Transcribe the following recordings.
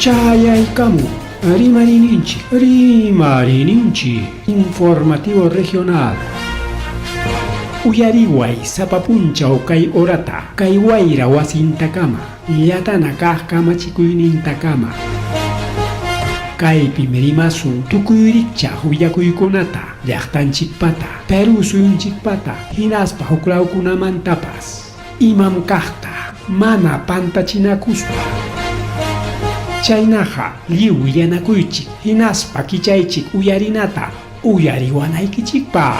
Chayaykamu, Rimarininchi, informativo regional. Uyariway, sapapunchaw kay orata, kay wayra wasintakama, yatana kama chikuynintakama. Kay pimerimasun, tukuyricha huyakuykunata, llaqtanchikpata, Peru suyunchikpata, hinaspa huklawkunamantapas, imam kaqta, mana pantachinakuspa. Chaynaqa lliw yanakuychik, hinaspa kichaychik uyarinata, uyariwanaykichikpa.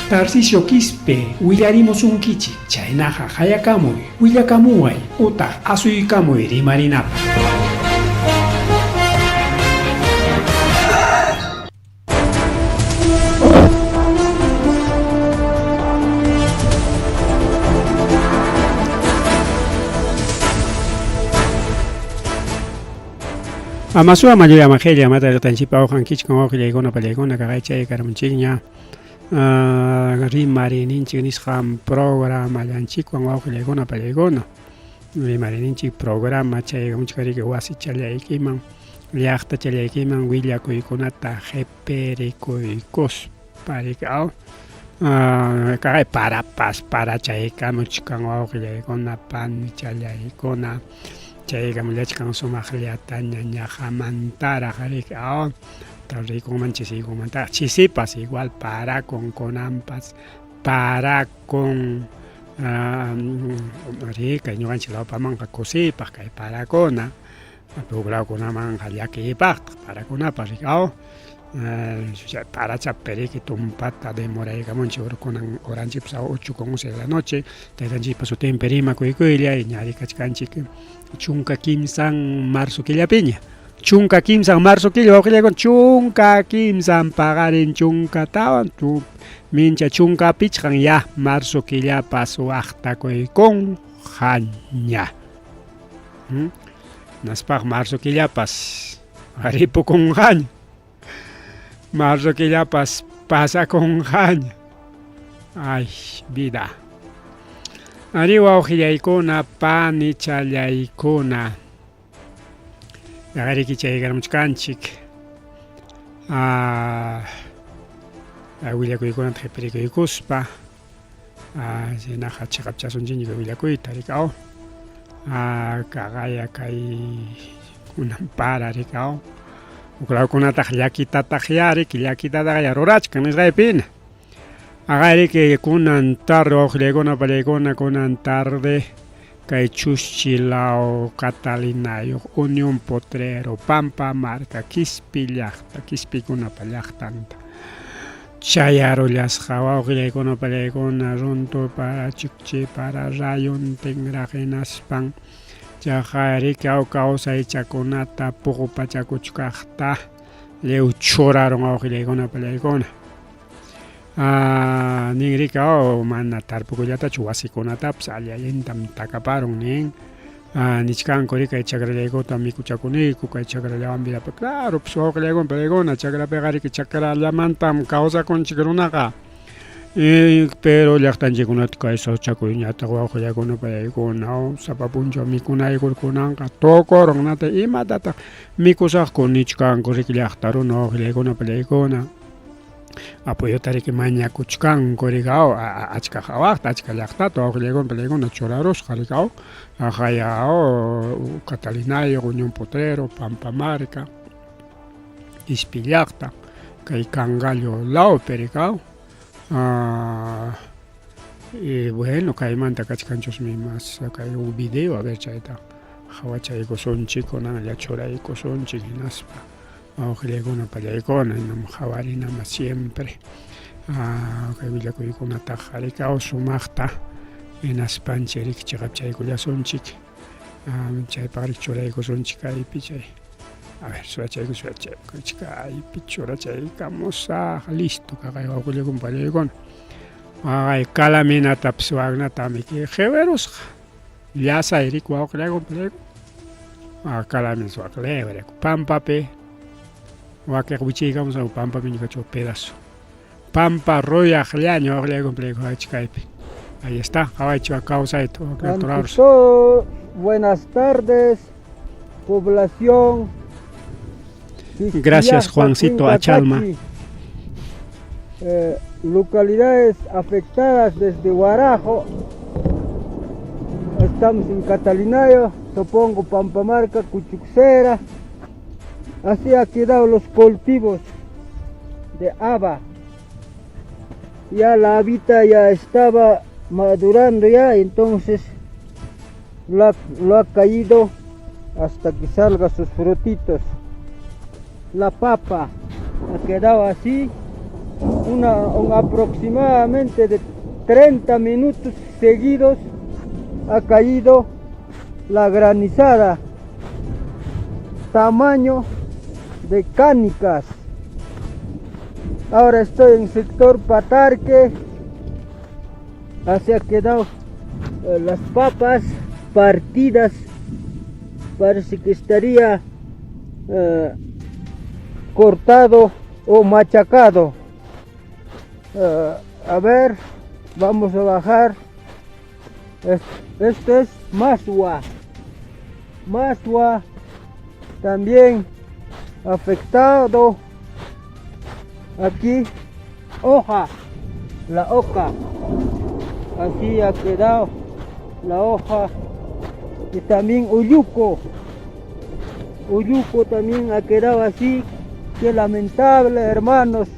Tarcisio Quispe, willarimusunkichik, chaynaqa hayakamuy, willakamuway, utaq asuykamuy rimarinapa. Amasua mayoría magelia mata de tanchipa ojan kichkan ojilegona palegona kagaicha y karamunchiña rimarininchi nisham programa lanchikwan ojilegona palegona rimarininchi programa chay unchkari que wasi chalaykiman liaqta chalaykiman willakuykunata qhiperikuykos parikao kagay para chaykamuchkan ojilegona pan chalaykuna chayqa mulachkan sumaqllata ñañajamantara qarika tarrikun chisiykunmanta chisipas igual para con conampas para con rika ñuqanchik lawpamanqa kusipaq kay parakuna puklawkunamanqa llakipaq parakunapas rika para chaperiki tumpata demoraykamunchik urkunan oranchikpas 8:11 de la noche taytanchikpas sutinpi rimakuykuyllan y ñari kachkanchik chunka kimsan marzo killapiña chunka kimsan marzo killa wawqillaykuna chunka kimsan paqarin chunkatawan tu mincha chunka pichqan ya marzo killapas waqtakuykunqaña naspaq marzo killapas qharipukunqaña marzo killapas pasakunqaña ay vida ari wawqillaykuna pani challaykuna yaqariki chaykarmuchkanchik willakuykunata qhiparikuykuspa chaynaqa chiqapchasunchik willakuyta rikao kaqaya kay kunan para rikao uklawkunataq llakitataq yarik llakitataqa rurachkan nisqaypina Agariki kunan tarde ojilegona palegona kunan tarde kay Chuschilao Catalinayo Unión Potrero Pampa Marca Quispi llaqta Quispikuna llaqtanta chayarullasqa ojilegona palegona runto para chukchi para rayon tingraqinaspan chajariki kawsaychakunata puqupachakuchkaqta leuchoraron ojilegona palegona ningrika mana tarpukullatachu wasikunatapas allayintam takaparon nin nichkanku kay chakrallaykuta mikuchakuniku kay chakrallawanpiqa claro pues wawqillaykuna payguna chakrapiqa chakrallamantam kawsakunchik runaqa pero llaqtanchikkunata kay sawchakuñataq wawqillaykuna payguna sapapunchaw mikunaykurkunanqa tukurunñata imatataq mikusaqku nichkanku riki llaqta runa wawqillaykuna payguna apoyota riki mañakuchkanku rikao achka hawaqta achka llaqtata wawqillaykuna payguna churarusqa rikao hayao Catalinayo Unión Potrero Pampa Marca Quispi llaqta kay Cangallo lawpi rikao y bueno kaymanta kachkanchusmi mas kay un video a ver chayta hawachaykusunchik kunanlla churaykusunchik hinaspa wawqillaykuna pallaykuna hinam hawarinama siempre kay willakuykunataqa rikao sumaqta hinaspanchik riki chiqapchaykullasunchik chaypaq riki churaykusunchik kaypi chay a ver surachaykuchik kaypi churachaykamusaq listo kaqay wawqillaykuna pallaykuna kay kalaminatapas wagnatami qhiwirusqa llasay riki wawqillaykuna pallaykuna kalaminas waqlewrek pampapi wakiq wichaykamusaq pampapi ñuqachu pedazo pampa ruyaqllaña wawqillaykuna pallaykuna kaypi. Ahí está, Caballo Causa y todo. Buenas tardes. población. Gracias, Juancito Achalma. Localidades afectadas desde Huarajo. Estamos en Catalinayo, Topongo, Pampamarca, Cuchuxera. Así ha quedado los cultivos de haba. Ya la habita ya estaba madurando ya, entonces lo ha caído hasta que salga sus frutitos. La papa ha quedado así, aproximadamente de 30 minutos seguidos ha caído la granizada, tamaño de canicas. Ahora estoy en sector Patarque, así ha quedado las papas partidas, parece que estaría cortado o machacado. A ver, vamos a bajar. Esto es masua también afectado. Aquí hoja, la hoja, así ha quedado la hoja. Y también uyuco también ha quedado así. Qué lamentable, hermanos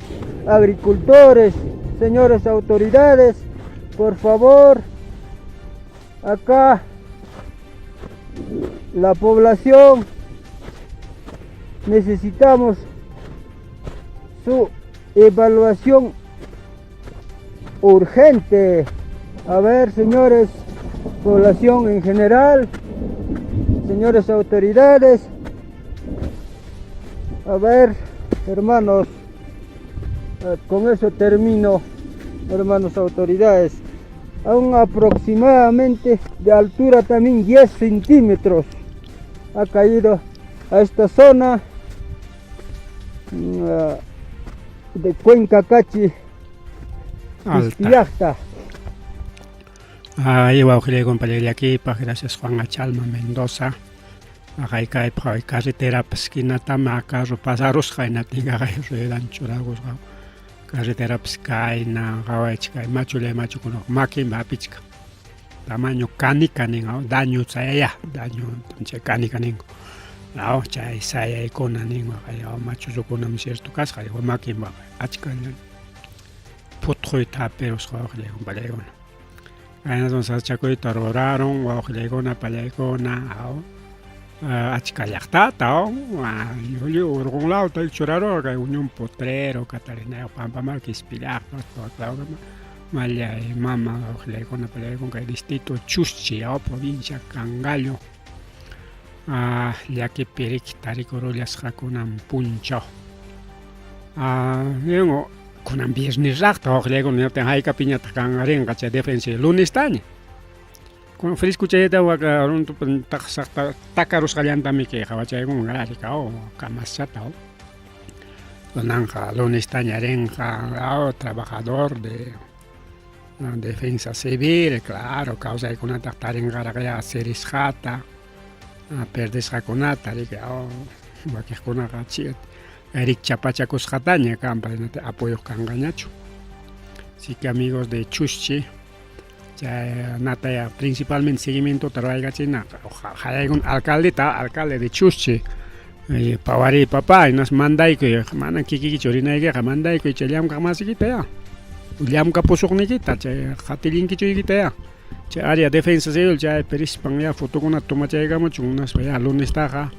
agricultores, señores autoridades, por favor, acá la población necesitamos su evaluación urgente. A ver, señores, población en general, señores autoridades, a ver, hermanos, con eso termino, hermanos autoridades. Aún aproximadamente de altura también 10 centímetros ha caído a esta zona de Cuenca Cachi, Ispiacta. Iba a compañía aquí, gracias Juan Achalma Mendoza. Acá hay carretera pesquina tama carro pasaros jaina tinga ruedan churagos carretera pescaina gawachka machule machukuno maki mapichka tamaño canica ningo daño saya daño entonces canica ningo lao chay saya ikona ningo ayo machuzo kunam cierto casca yo maki ma achka potro taperos gawle balegona ana son sachakoy taroraron gawlegona palegona ao achicallacta tao yo urgun lao tal choraro que unión potrero Catalina Pampamarca Ispilac claro malla mama le con el distrito Chuschi o provincia Cangallo ya que peric taricorolas jaconam puncho yo con un business racta o le con el haika piñata cangaren gacha defensa lunes tani con feliz cucheta waka runtu takarus kalian tami ke kawachai con galari kao kamasata o donanja lunes tañaren trabajador de defensa civil, claro, causa de una tactar en garagaya serisjata perdes jaconata que waki con gachet Eric Chapachacos jataña campa apoyo cangañacho. Así que amigos de Chuschi ya nata principalmente seguimiento trabaja china ojalá un alcalde de Chuschi pavari papá y nos mandai que mana kiki chorina que mandai que cheliam kamasiki ya uliam kapusukni kita che khatilin ki chuyita ya che área defensa civil ya peris pangya foto con toma chega mo chunas ya lunes taja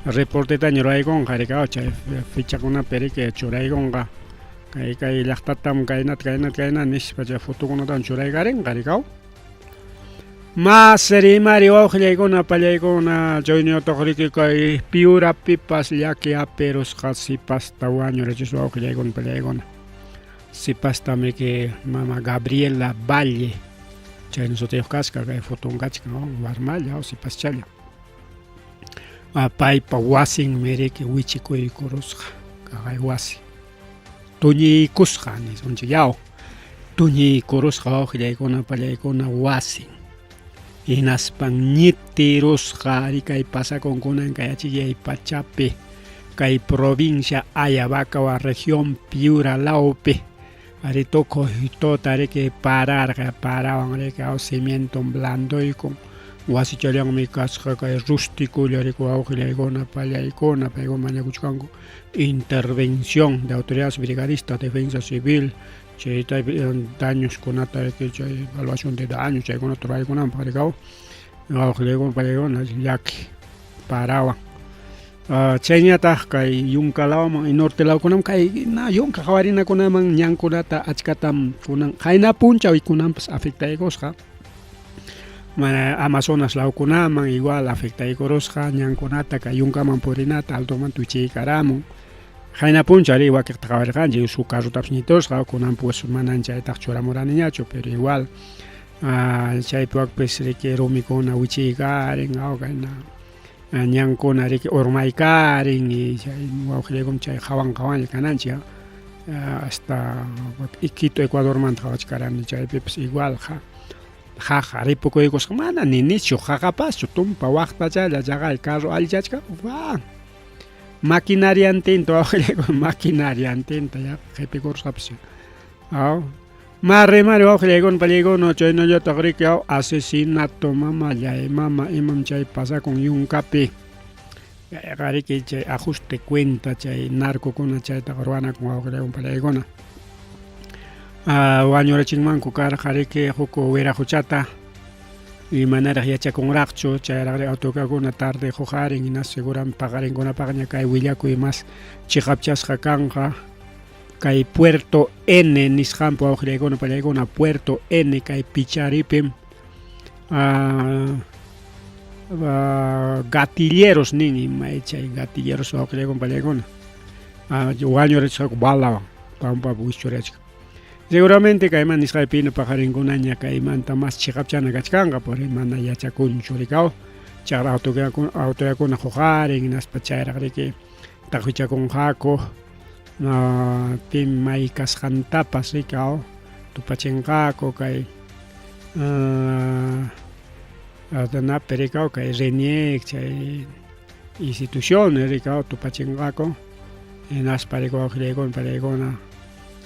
reporte taño rai con jarika che ficha con una peri que chorai gonga kai lachtatam kaina nis pa foto con tan chorai garen jarika mas seri mario ogle con una palay con una joinio tohriki kai piura pipas ya que aperos khasi pasta waño rechiso ogle con palay con si pasta me que mama Gabriela Valle chay nosotros casca que foto un gachka no normal ya o si paschalla pai pa wasing mere que wichiko y korosja kai wasi tuñi kusjani sonche yao tuñi korosja ogle con una palay con una wasing hinaspan ñitirusqa kay pasakunkunan kay achikay pachapi kay provincia Ayabaca región Piura laupi ari tokohitota riki pararqa parawan riki cimiento blando y con wasichallawanmi kasqa kay rústico riki wawqillaykuna pallaykuna payqa mañakuchkanku intervención de autoridades brigadistas defensa civil chayta daños kunata riki chay evaluación de daños chaykuna turaykunanpaq rikaw wawqillaykuna pallaykuna llaki parawan chayñataq kay yunkalawaman nortelawkunaman kay yunka qawarinakunaman ñankunata achkatam kunan qayna punchawikunapas afectaykusqa Amazonas lawkunaman igual afectaykurusqa ñankunata kay yunkaman purinata altoman tuchiykaramun qayna punchari wakiqta qawarirqanchik su carrutapas ñitusqa kunan pues manan chaytaq churamuraniñachu pero igual chaypiwakpis riki rumikuna wichiykarin kayna ñankuna riki urmaykarin y chay wawqillaykuna chay qawan kananchik hasta Quito Ecuadormanta qhawachkarani chaypipas igual jaja ripukuykusqa mana ninichu qaqapaschu tumpa waqtachalla chaqay carro allichachka maquinaria antinta wawqillaykuna maquinaria antinta qhipikurusqapas Mari wawqillaykuna pallaykuna chaynallataq riki asesinato mama imam chay pasakun yunkapi riki chay ajuste cuenta chay narcokuna chaytaq ruwanakun wawqillaykuna pallaykuna wañurachinmanku karqa riki huk wiraquchata imanaraq yachakunraqchu chayraq autokakuna tarde huqarin hina seguramente paqarinkunapaq ña kay willakuy mas chiqapchasqa kanqa kay Puerto N nisqanpi wawqillaykuna pallaykuna Puerto N kay Picharipim gatilleros nini may chay gatilleros wawqillaykuna pallaykuna wañurachishqaku balawan pampapi wischurachka seguramente kayman nisqaypina paqarinkuna ña kaymanta mas chiqapchana kachkanqa por mana yachakunchu rikaw chayra autokuna huqarin hinaspa chayraq riki taqichakunqaku pim may kasqantapas rikaw tupachinqaku kay napi rikaw kay RENIEC chay instituciones rikaw tupachinqaku hinaspa rikaw wawqillaykuna pallaykuna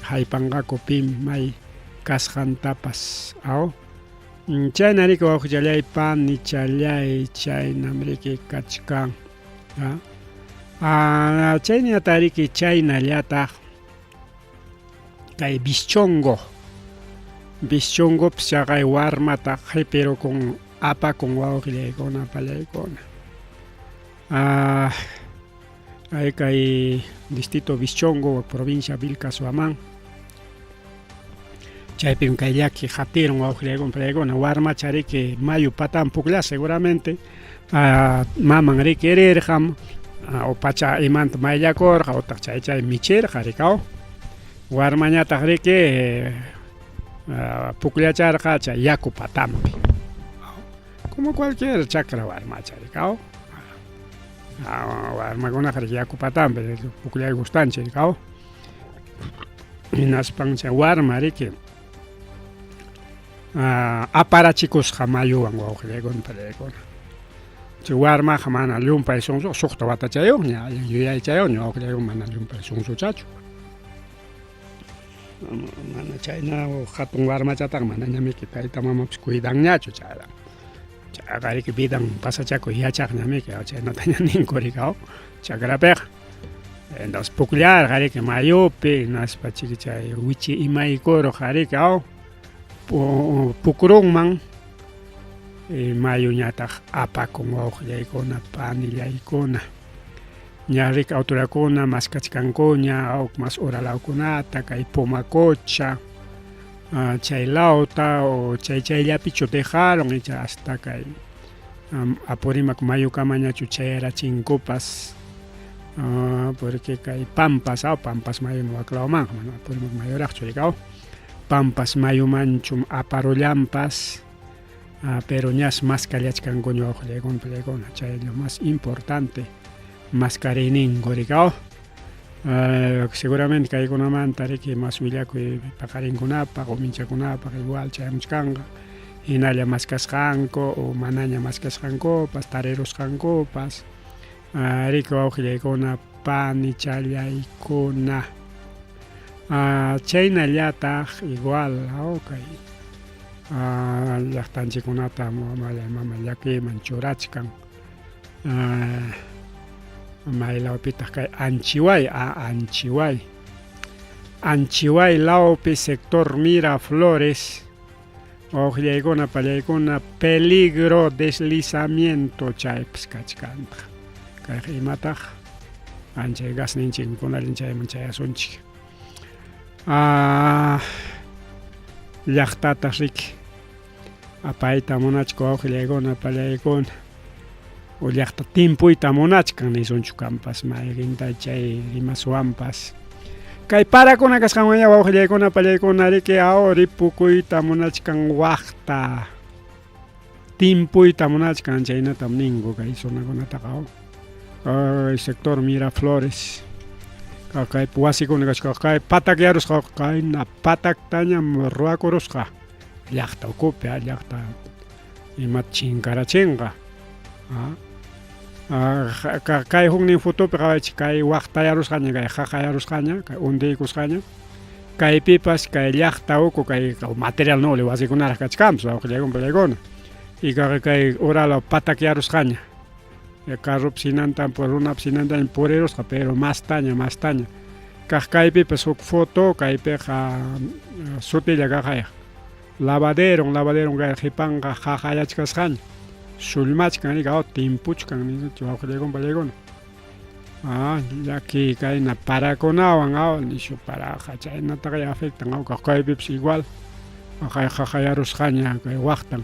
haypanqaku pim may kasqantapas chayna riki wawqillaypa nichallay chaynam riki kachkan chayñata riki chaynallataq kay bischongopas chaqay warmataq qhipirukun apakun wawqillaykuna pallaykuna kay distrito Bischongo provincia Vilcasuamán chaypim kay llaki qatirun wawqillaykuna pallaykuna warmacha riki mayu patan puklla seguramente maman riki rirqam o pacha imanta mayllakurqa utaq chay michirqa rikaw warmañataq riki puklacharqa chay yaku patanpi como cualquier chakra warmacha rikaw warmakunaqa riki yaku patanpi pukllaykustanchik rikaw hinaspan chay warma riki aparachikusqa mayuwan wawqillaykuna pallaykuna chay warmaqa mana llumpay sunsuq suqta watachayuqña yuyaychayuqña wawqillaykuna mana llumpay sunsuchachu mana chayna hatun warmachataq mana ñamiki tayta mamapas cuidanñachu chayra chayqa riki vidan pasachakuy yachaqñamiki chaynata ña ninku rikaw chakrapiqa entonces pukllarqa riki mayupi hinaspa chiki chay wichi imaykuruqa riki pukurunman mayuñataq apakun wawqillaykuna panillaykuna ña riki autoridadkuna mas kachkankuña mas uralawkunata kay Pumacocha chaylawta o chayllapichu dejaron hasta kay apurimak mayukamañachu chayrachinkupas porque kay Pampas mayumi waklawamanqa mana apurimak mayuraqchu rikaw Pampas mayumanchum aparullampas pero ñas mascarillachkankuña wawqillaykuna pallaykuna chay lo más importante mascarininku rikaw seguramente kaykunamanta riki mas willakuy paqarinkunapaq o minchakunapaq igual chaymuchkanqa hinalla maskasqanku o manaña maskasqankupas tarirusqankupas riki wawqillaykuna pani challaykuna chaynallataq igual kay llaqtanchikkunata mama llakiman churachkan maylawpitaq kay Anchiway lawpi sector Miraflores wawqillaykuna pallaykuna peligro deslizamiento chaypas kachkanta kay imataq anchay gasninchikkunalin chayman chayasunchik llaqtataq riki apayta munachku wawqillaykuna pallaykuna o llaqta timpuyta munachkan nisunchuk kanpas mayqinta chay rimaswanpas kay parakuna kasqanwanña wawqillaykuna pallaykuna riki ripukuyta munachkan waqta timpuyta munachkan chaynatam ninku kay sunakunataqa sector Miraflores kay wasikuna kashqa kay patak yarusqa kayna pataktañam ruwakurusqa llaqta ukupi llaqta imat chinkarachinqa kay huknin fotopi qawaychik kay waqta yarusqaña kay qaqa yarusqaña kay undiykusqaña kaypipas kay llaqta uku kay material noli wasikunaraq kachkanpas wawqillaykuna pallaykuna y kay urala patak yarusqaña carrupi sinantan runapi sinantan purirusqa pero mastaña kaq kaypipas huk foto kaypiqa sutilla kaqayaq lavadero kay qipanqa qaqayachkasqaña sullmachkan rika timpuchkan nisunchik wawqillaykuna pallaykuna llaki kayna parakunawan nishu paraqa chaynataqa afectan kaq kaypipas igual kay qaqayarusqaña kay waqtan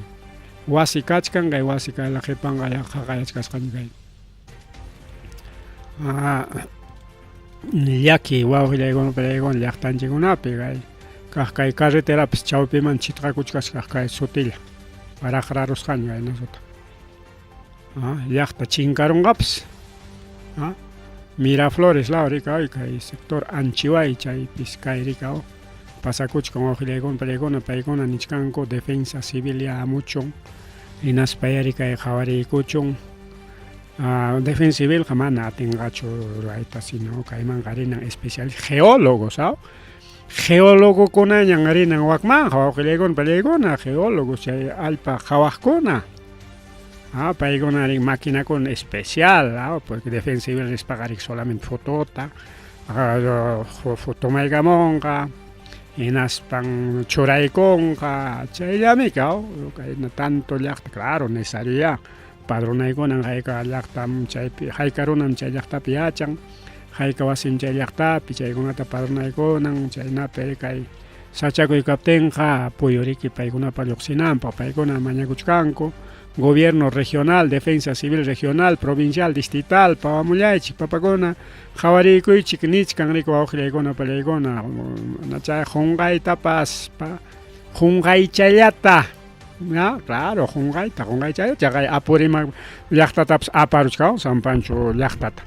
wasi kachkan kay wasi kayla qipanqa qaqayachkasqaña kay llaki wawqillaykuna pallaykuna llaqtanchikunapi kaq kay carreterapis chawpiman chitqakuchkasqa kay sutilla paraqrarusqaña kay nasutaq llaqta chinkarunqapas Miraflores law rika kay sector Anchiway chaypis kay rika pasakuchkan wawqillaykuna pallaykuna paykuna nichkanku defensa civil muchun hinaspaya rika qawariykuchun defensa civil mana atinqachu rurayta sino kaymanqa rinan especialista geólogos geólogokunañan rinan wakmanja wawqillaykuna pallaykuna geólogos chay allpa qhawaqkuna paykuna rin maquinakuna especial porque defensa civil rispaqa rik solamente fotota fotomaykamunqa hinaspan churaykunqa chayllamika kayna tanto llaqta claro necesario padronaykunan hayka llaqtam chaypi hayka runam chay llaqtapi yachan hayka wasin chay llaqtapi chaykunata padronaykunan chaynapi kay sachakuy kaptinqa puyuriki paykunapa lluqsinanpaq paykuna mañakuchkanku gobierno regional, defensa civil regional, provincial, distrital, pawamullaychik papakuna qawarikuychik nichkan riki wawqillaykuna pallaykuna chay qunqaytapas qunqaychallata claro qunqaychallata kay apuriman llaqtatapas aparuchkan Sampanchu llaqtata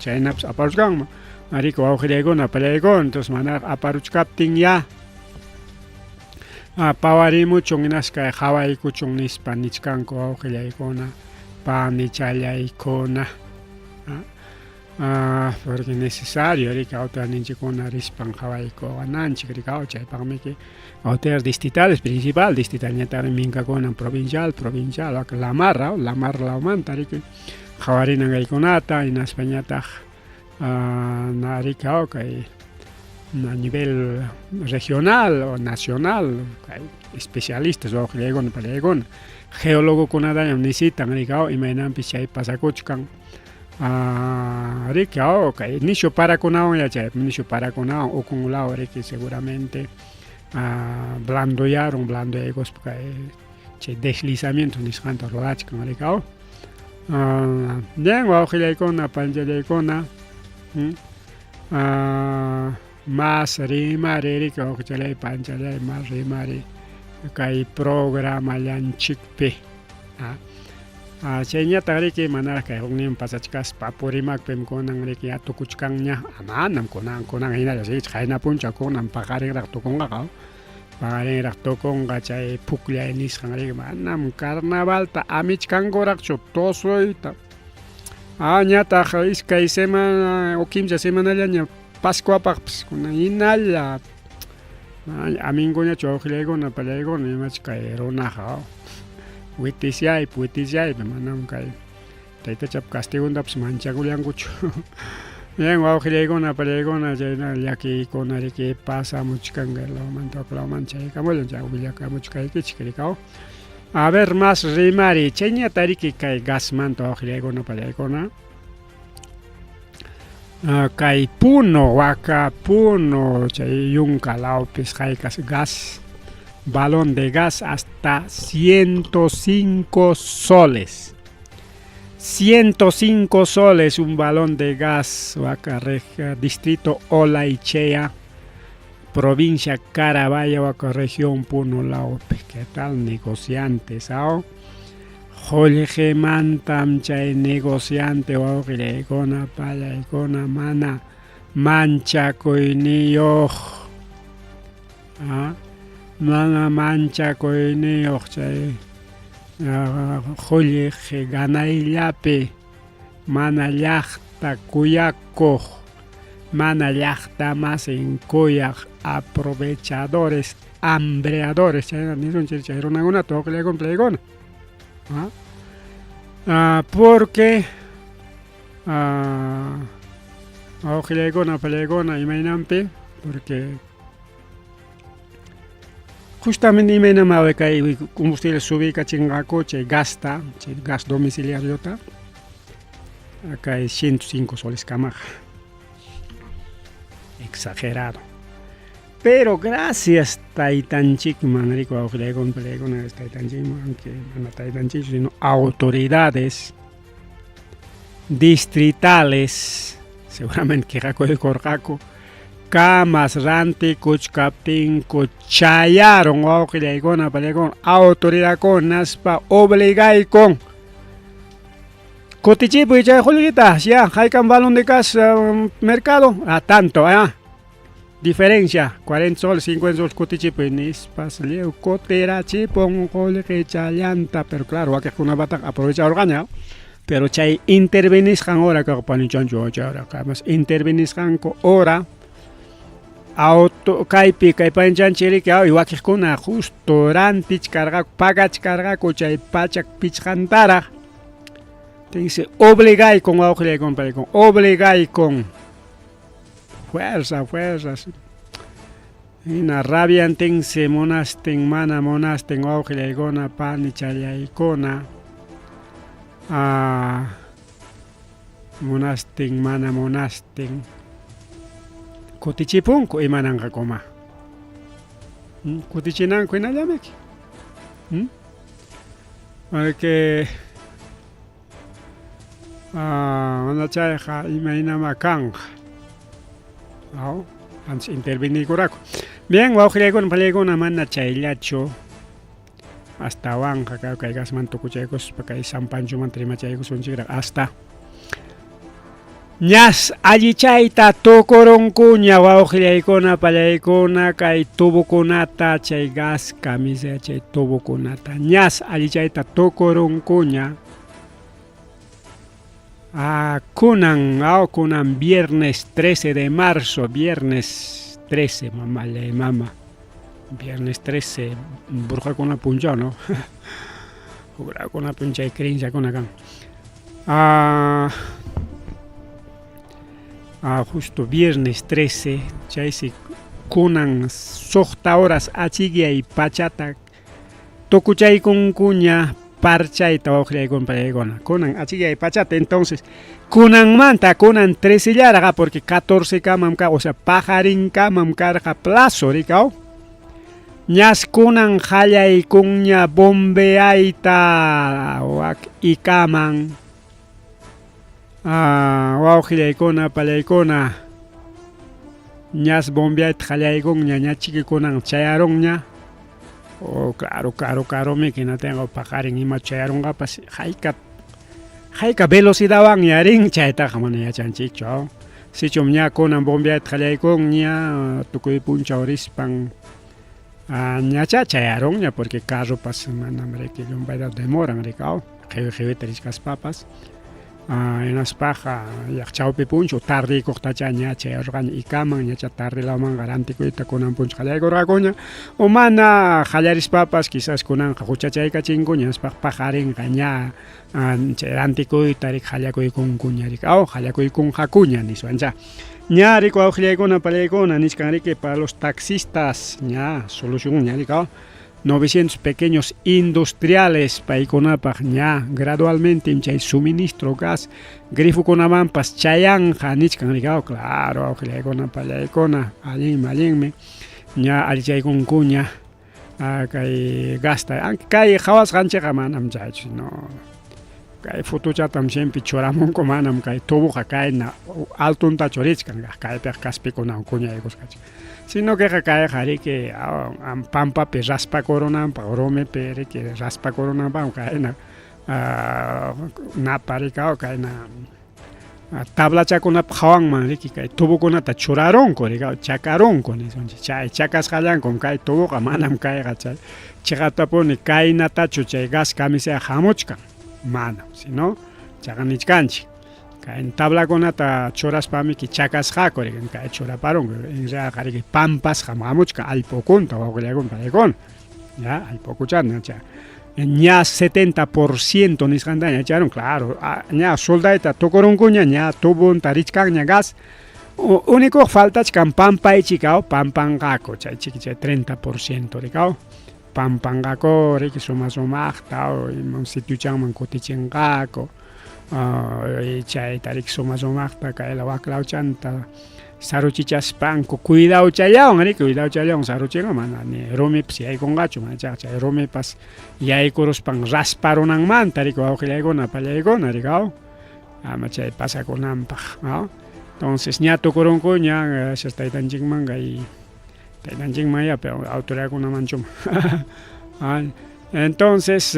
chaynapas aparuchkanman riki wawqillaykuna pallaykuna entonces mana aparuchkaptin pawarimuchun hinasqa qhawaykuchun nispa nichkanku wawqillaykuna pani challaykuna porque necesario rika ninchikuna rispan qhawaykuwananchik rika chaypaqmiki autoridades distritales principal distritalñataq minkakunan provincial lamar lawmanta riki qhawarinanqaykunata hinaspañataq rika kay a nivel regional o nacional hay especialistas wawqillaykuna pallaykuna geólogokunatañam necesitan rika imaynanpis chay pasakuchkan rika kay nishu parakunawan chay nishu parakunawan ukun law riki seguramente blandoyaykuspa kay chay deslizamiento nisqanta rurachkan rika bien wawqillaykuna panchallaykuna más rimari rika wawqichalay panchalay más rimari kay programa llanchikpi chayñataq riki manaraq kay huknin pasachkaspa apurimakpim kunan riki tukuchkanña manam kunan hinalla qayna puncha kunan paqarinraq tukunqaqa pagarinraq tukunqa chay pukllayta nisqanriki manam carnavalta amichkankuraqchu tosoyta ñataq iskay semana o kimsa semanallaña Pascuapaqpis kunan hinalla aminkunachu awqillaykuna pallaykuna imacha kay runaqa witisyaypi manam kay taytachapa castiguntapas manchakullankuchu bien wawqillaykuna pallaykuna chayna llakiykunariki pasamuchkanqa lawmanta chaykamullan chay willakamuchkaykichik rikaw a ver más rimari chayñata riki kay gasmanta wawqillaykuna pallaykuna kay puno waka puno chay yunkalawpis haykas gas balón de gas hasta 105 soles 105 soles un balón de gas waka distrito Olaichea provincia Carabaya waka región Puno Laupe. ¿Qué tal negociantes? Jolje mantam chay negociante wawqillaykuna pallaykuna mana manchakuyniyuq mana manchakuyniyuq chay jolje ganayllapi mana llaqta kuyakuq mana llaqta masin kuyaq aprovechadores hambreadores chayna nisunchik chay runakunata wawqillaykuna pallaykuna porque wawqillaykuna pallaykuna imaynanpi porque justamente imaynama kay combustible subikachinqaku chay gasta chay gas domiciliariota kay 105 soles kamaqa exagerado. Pero gracias taytanchikman rico wawqillaykuna pallaykuna taytanchikman que mana taytanchik sino autoridades distritales seguramente qhiqakurqaku kamas rantikuchkaptinku chayaron wawqillaykuna pallaykuna autoridadkunaspa obligaykun kutichipuy chay Julieta ya haykan balón de gas mercado tanto diferencia 40 soles 50 soles kutichipuy nispas liu kotirachipun qulqi challanta pero claro wakiqkunapiqa aprovechadorqaña pero chay intervenisqan hora kaqpanichanchu chayra kamas intervenisqanku hora auto kaypi kay panchanchiriki wakiqkuna justo rantichkarqaku pagachkarqaku chay pachak pichqantaraq dice obligaykun wawqillaykuna pallaykuna obligaykun fuerzas hina rabiantinsi munastin mana munastin wawqillaykuna pani challaykuna munastin mana munastin kutichipunku imananqakuma kutichinanku hinallamiki porque mana chayqa imaynama kanqa antes intervenirkuraqku bien wawqillaykuna pallaykuna mana chayllachu hasta wanqa kay gasmanta tukuchaykuspa kay sampanchumanta rimachaykusunchikra hasta ñas allichayta tukurunkuña wawqillaykuna pallaykuna kay tubukunata chay gas camisa chay tubukunata ñas allichayta tukurunkuña kunan viernes 13 de marzo viernes 13 mama viernes 13 burqakuna punchaw no jurakuna punchay krinchakuna kan justo viernes 13 chaysi kunan suqta horas achikyay pachata tukuchaykunkuña parchayta wawqillaykuna pallaykuna kunan achikyay pachata entonces kunanmanta kunan 13 llarqa porque 14 kamam ka o sea pajarin kamam karqa plazo rikaw ñas kunan qallaykunña bombeayta ikaman wawqillaykuna pallaykuna ñas bombeayta qallaykunña ñachikikunan chayarunña claro miki no tengo pajarin ima chayarunqapas hayka velocidadwan yarin chaytaqa mana yachanchikchu sichum ña kunan bombeayta qallaykunña tukuy punchaw rispan ñacha chayaron ña porque carro pas manam reki un baida demora recao jefe tres papas en las paja yachaupe puncho tarde cortacha ñacha organ y cama ñacha tarde la man garántico y taconan punch jala goragoña o mana jalaris papas quizás conan jachuchacha y cachingoñas pajarin gaña antico y tarik jalaco y con cuña recao jalaco y con jacuña ni suancha ña rico auxiliacona palecona niscanri que para los taxistas ña solución ña rico 900 pequeños industriales paiconapaj ña gradualmente chay suministro gas grifo conamampas chayanja niscan rico claro auxiliacona palecona allinme ña alichay con cuña kay gasta kay jawas ganche manam chay no kay foto chatam siempre choramon comanam kay tubo kay na altun ta chorichkan kay per caspe con un cuña de coscacho sino que kay jari que am pampa pe raspa corona pa orome pere que raspa corona pa kay na parika kay na tabla chakona phawang man ki kay tubo kona ta choraron ko riga chakaron ko ni sonche chay chakas jalan con kay tubo kamanam kay gachay chigata pone kay na ta chuchay gas kamisa jamochkan mana, si no, chaganichkanchi. En tabla con ata choras pami ki chakas hakore, en ka chora parong, en rea kari ki pampas hamamuchka al pokunta o con parekon. Ya, al pokuchan, ya. Ña 70% niskandaña charon, claro. Ña soldaita tokoron kuña, ña tubun tarichkan ña gas. Único falta chkan pampa y chikao, pampangako, chay chiki 30% rikao. Pampangako reki somasomajta o sitio chaman kotichengako chay tarik somasomajta kay la waklauchanta saruchichas panko cuidado chayaon reki cuidado chayaon saruchenga mana ni romi si hay con gacho mana chay romi pas yai koros pang rasparonan man tarik auxilaigona pallaigona rikao ama chay pasa con ampaj no entonces ñato koronko ña hasta itanjing manga y Tenanjing Maya, pero autoridad con una manchoma. Entonces,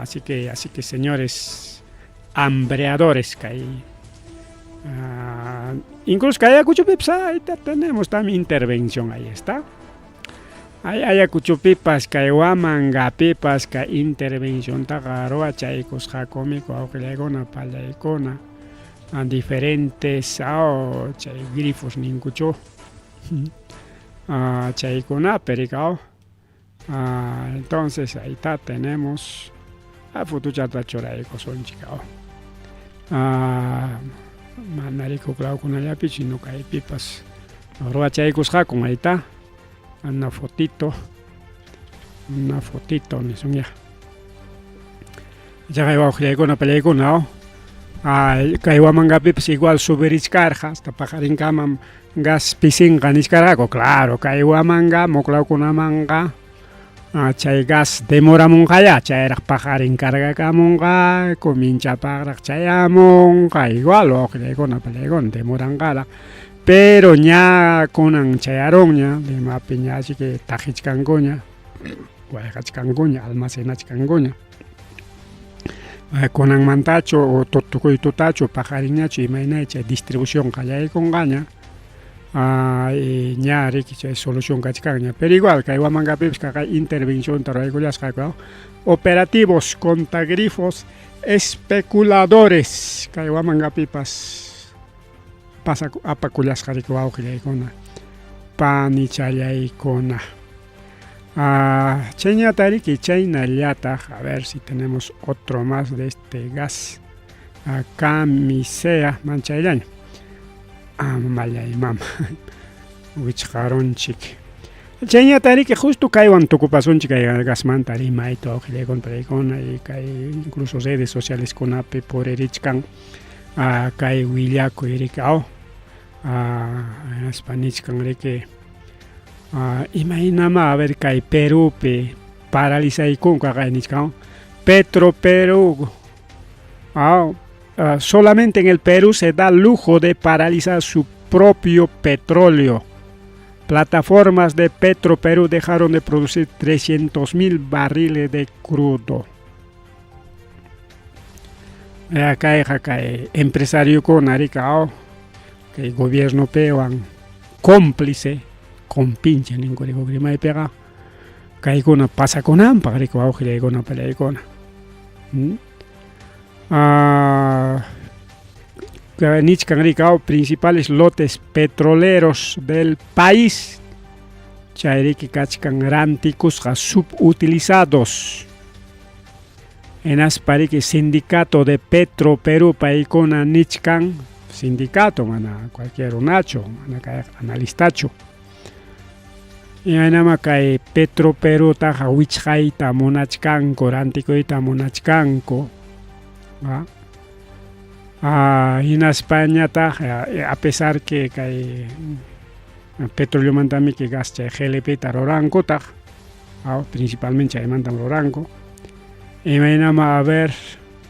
así que señores hambreadores que hay, incluso que haya cuchupipsa, ahí tenemos también intervención, ahí está. Hay cuchupipas que hay guamanga pipas que intervención tagaroa chaicos jacomico auxiliagona palaicona. A diferentes grifos nincucho chaicona pericao entonces ahí está tenemos a futuchata choraico son chicao manarico claro con el lápiz no cae pipas ahora chaicos con ahí está una fotito ni son ya que va a con la película kaywa mangapi pues igual subirich carja hasta pajarin kamam gas pising kanis caraco claro kaywa manga moklau kuna manga chay gas demora mongaya chay rak pajarin carga kamonga comincha parak chayamon igual o que con apalegon demoran gala pero ña conan chayaron ña de mapiña así que tajich kangoña guayach kangoña almacenach kangoña con mantacho o totuco y totacho pajariñacho y mainecha distribución callay con gaña ña riquicha solución cachicaña pero igual que hay mangapips que hay intervención taraygulas operativos contra grifos especuladores que hay mangapipas pasa apaculas caricua con panichalay con Chenya Tariki, China Liata, a ver si tenemos otro más de este gas. Camisea, manchaylaño. Malay, mam. Wichharon chique. Chenya Tariki, justo caigan tu ocupación chica gas mantari, maito, que le compré con y incluso redes sociales con ape por Erichkan. Kai Willaco Ericao. En Spanish con que. Imagina a ver que hay Perú paraliza y con Petro Perú solamente en el Perú se da lujo de paralizar su propio petróleo. Plataformas de Petro Perú dejaron de producir 300,000 barriles de crudo. Acá empresario con Aricao que el gobierno peruano cómplice, compinche ningún rico grima y pega, que con pasa con ampa, rico auge con una pelea con. Nichkan rico principales lotes petroleros del país, chairiki kachkan ranticus subutilizados. En Asparique sindicato de Petro Perú paikona nichkan sindicato mana cualquier nacho mana kay analistacho y ainama kay Petro Perú taja wichhaita monachkanko rantikoita monachkanko en España taja a pesar que kay petróleo mantami que gasta GLP taroranco taja principalmente hay mantam roranco. Imaynama a ver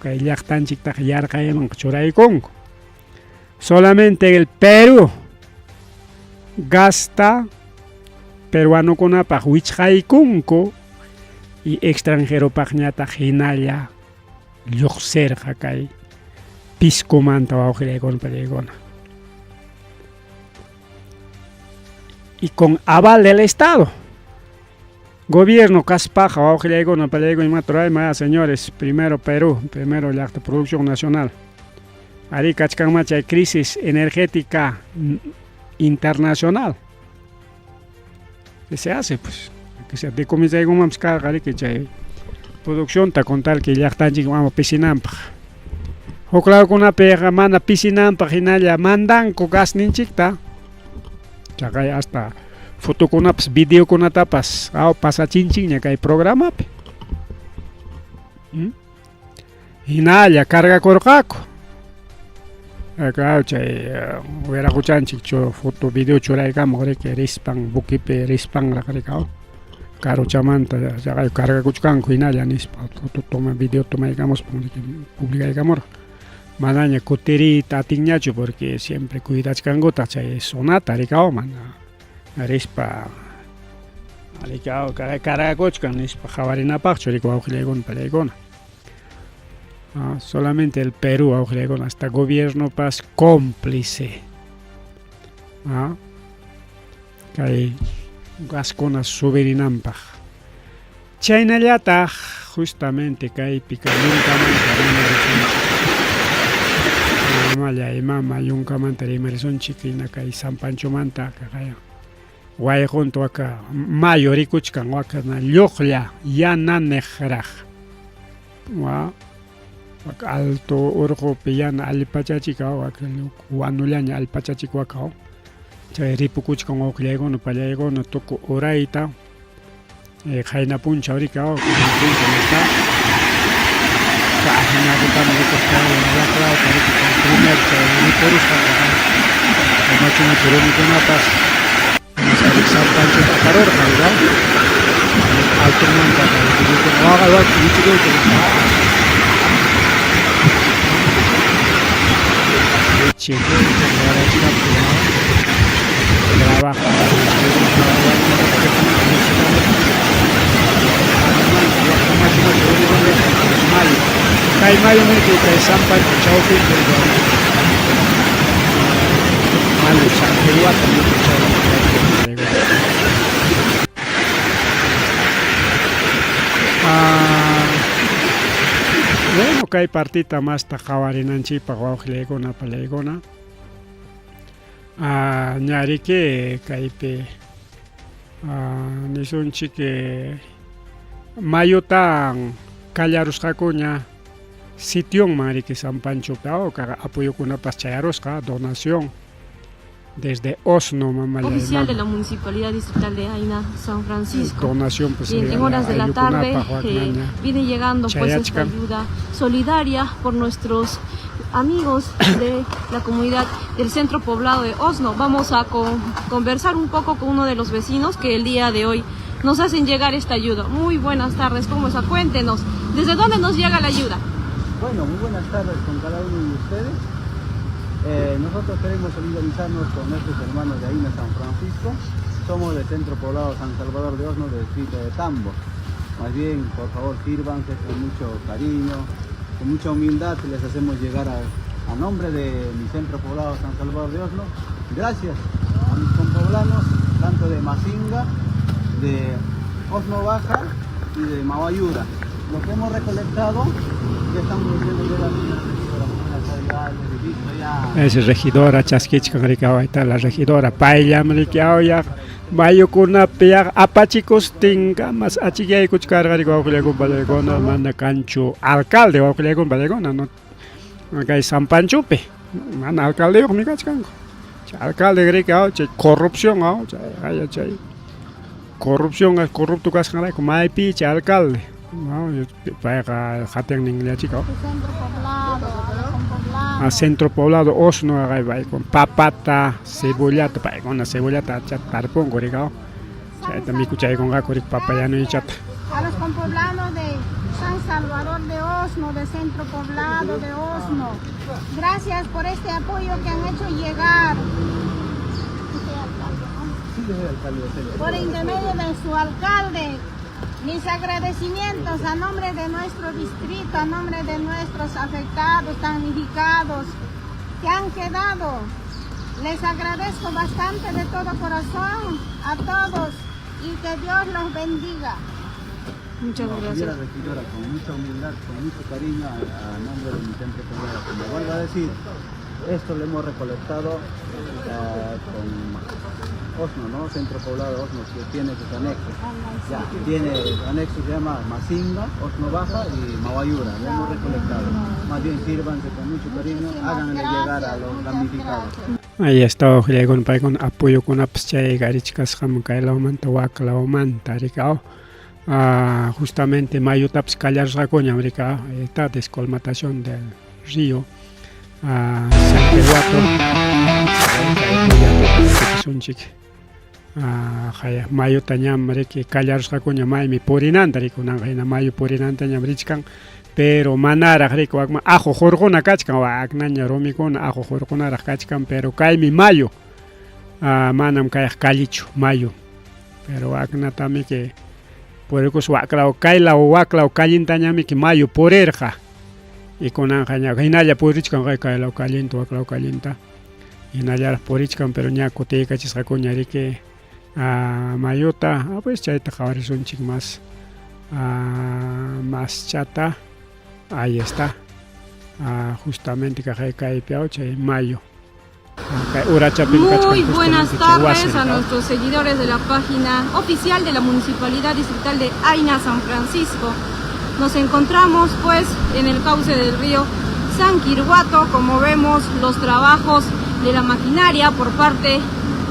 que llaqtanchik taj yarqayman churaykunku. Solamente el Perú gasta peruanokunapaq wichqaykunku y extranjeropaq ñataq hinalla lluqsirqa kay pisqumanta wawqiraykunapaq. Y con aval del Estado. Gobierno Caspaja, Ojilegó, Napalego y Maturay, señores, primero Perú, primero la producción nacional. Ari Cachcamacha hay crisis energética internacional. ¿Qué se hace? Pues que se decomienza con más carga, que hay producción, ta con tal que ya están llegando piscinampa. O claro, con una pega, manda piscinampa, ya mandan con gas ninchicta. Ya hay hasta. Foto con apps, video con atapas, pasa chinchín, que hay programa. Y nada, ya carga corcaco. Acá, hubiera escuchado chicho foto, video, churay, camore, que rispan, buquipe, rispan, la caricao. Caro chamanta, ya carga cuchcanco y nada, nispa, foto, toma video, toma, digamos, publica, digamos. Manaña, coterita, tiñacho, porque siempre cuidas cangota, chay, sonata, ricao, mana. Rispa alicao cara cochcan rispa javarina pacho rico augilegon pelegon. Solamente el Perú augilegon hasta gobierno pas cómplice. Kay gascona suberinampa. China llata justamente kay picanunca manta y mama yunca manta y merezón chiquina kay San Pancho manta kaya. Guay junto acá, mayo ricuchcan acá na lloqlla ya nanegraj. Alto urgo pillana alpachachica acá guanulaña alpachachico acá. Chay ripucuchcan oklego no palego no toco oraita. Jaina puncha ahorita o puncha no está. Página que estamos recostando en la clave para que el primer chay por usar. No tiene que no pasa. San Pancho Tacaror, ¿verdad? Alto manta, que no haga lo que dice que trabaja. Mayo que San Pancho Chauquín, Malo, San Peruá también. Bueno, que hay partita más tajawarinanchi paguaujilegona palegona. Ñari que caipe. Nisunchi que mayotan callaruscacoña sitio mari que San Pancho Pao, que apoyo con una pachayarosca, donación. Desde Osno, mamá. Oficial de la Municipalidad Distrital de Aina, San Francisco. Donación, pues, y en horas de la tarde viene llegando pues esta ayuda solidaria por nuestros amigos de la comunidad del centro poblado de Osno. Vamos a conversar un poco con uno de los vecinos que el día de hoy nos hacen llegar esta ayuda. Muy buenas tardes, ¿cómo está? Cuéntenos, ¿desde dónde nos llega la ayuda? Bueno, muy buenas tardes con cada uno de ustedes. Nosotros queremos solidarizarnos con nuestros hermanos de Aina San Francisco. Somos del centro poblado San Salvador de Osno, del distrito de Tambo. Más bien, por favor, sírvanse con mucho cariño, con mucha humildad. Les hacemos llegar a nombre de mi centro poblado San Salvador de Osno. Gracias a mis compañeros. venezolanos, tanto de Masinga, de Osno Baja y de Mawayura. Lo que hemos recolectado, ya estamos viendo de la regidora, ya. Es regidora, chasquichka, ahí está la regidora, paella, ya. Mayo kuna piak apachicos tinga mas achigay kuchkarga rico con balegona manda cancho alcalde o con balegona no acá San Panchupe man alcalde o mi cachcango alcalde griega corrupción corrupción es corrupto cascana como hay piche alcalde no para jaten inglés chico a centro poblado Osno ahí con papata cebollata para con la cebollata chat tarpón gorigao también escuché con gacorik papayano y chat a los compoblanos de San Salvador de Osno, de Centro Poblado de Osno. Gracias por este apoyo que han hecho llegar por intermedio de su alcalde. Mis agradecimientos a nombre de nuestro distrito, a nombre de nuestros afectados, damnificados que han quedado. Les agradezco bastante de todo corazón a todos y que Dios los bendiga. Muchas gracias. Regidora, con mucha humildad, con mucho cariño, a nombre de mi centro poblado. Como vuelvo a decir, esto lo hemos recolectado con Osno, ¿no? Centro poblado de Osno, que tiene sus anexos. Ya, tiene anexos, se llama Masinga, Osno Baja y Mawayura. Lo hemos recolectado. Más bien sírvanse con mucho cariño, háganle llegar a los damnificados. ahí está con apoyo con apschay garichkas ham kailauman tawaklauman tarikao justamente mayo taps callar racoña america esta descolmatación del río San Peruato mayo tañam que callar racoña mai mi porinanta rico na mayo porinanta ñam richkan pero manara rico ajo jorgona kachkan wa aknaña romicon ajo jorgona kachkan pero kay mi mayo manam kay kalicho mayo pero akna tami que por eso waklao kaila o waklao kalintañami que mayo porerja y con anjaña hinalla porichkan kaila kalinto waklao kalinta hinalla porichkan pero ña kote kachis racoña rique mayota pues chaita javarison chic más chata ahí está justamente que mayo. Muy buenas tardes a nuestros seguidores de la página oficial de la Municipalidad Distrital de Aina San Francisco. Nos encontramos pues en el cauce del río San Quirguato. Como vemos, los trabajos de la maquinaria por parte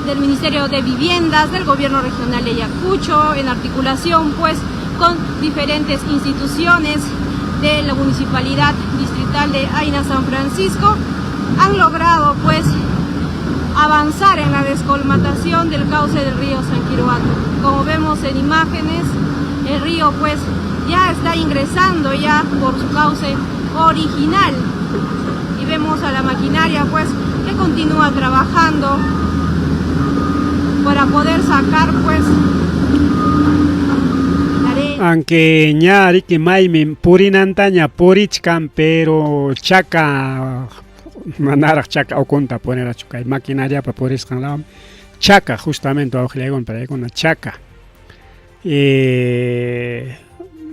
del Ministerio de Viviendas, del Gobierno Regional de Ayacucho, en articulación pues con diferentes instituciones de la Municipalidad Distrital de Aina San Francisco, han logrado pues avanzar en la descolmatación del cauce del río San Quirguato. Como vemos en imágenes, el río pues ya está ingresando ya por su cauce original y vemos a la maquinaria pues que continúa trabajando para poder sacar pues aunque ñari que maimi purinantaña porichkan pero chaca manara chaca o conta poner a chucay maquinaria para poriskan la chaca justamente aujlegon para una chaca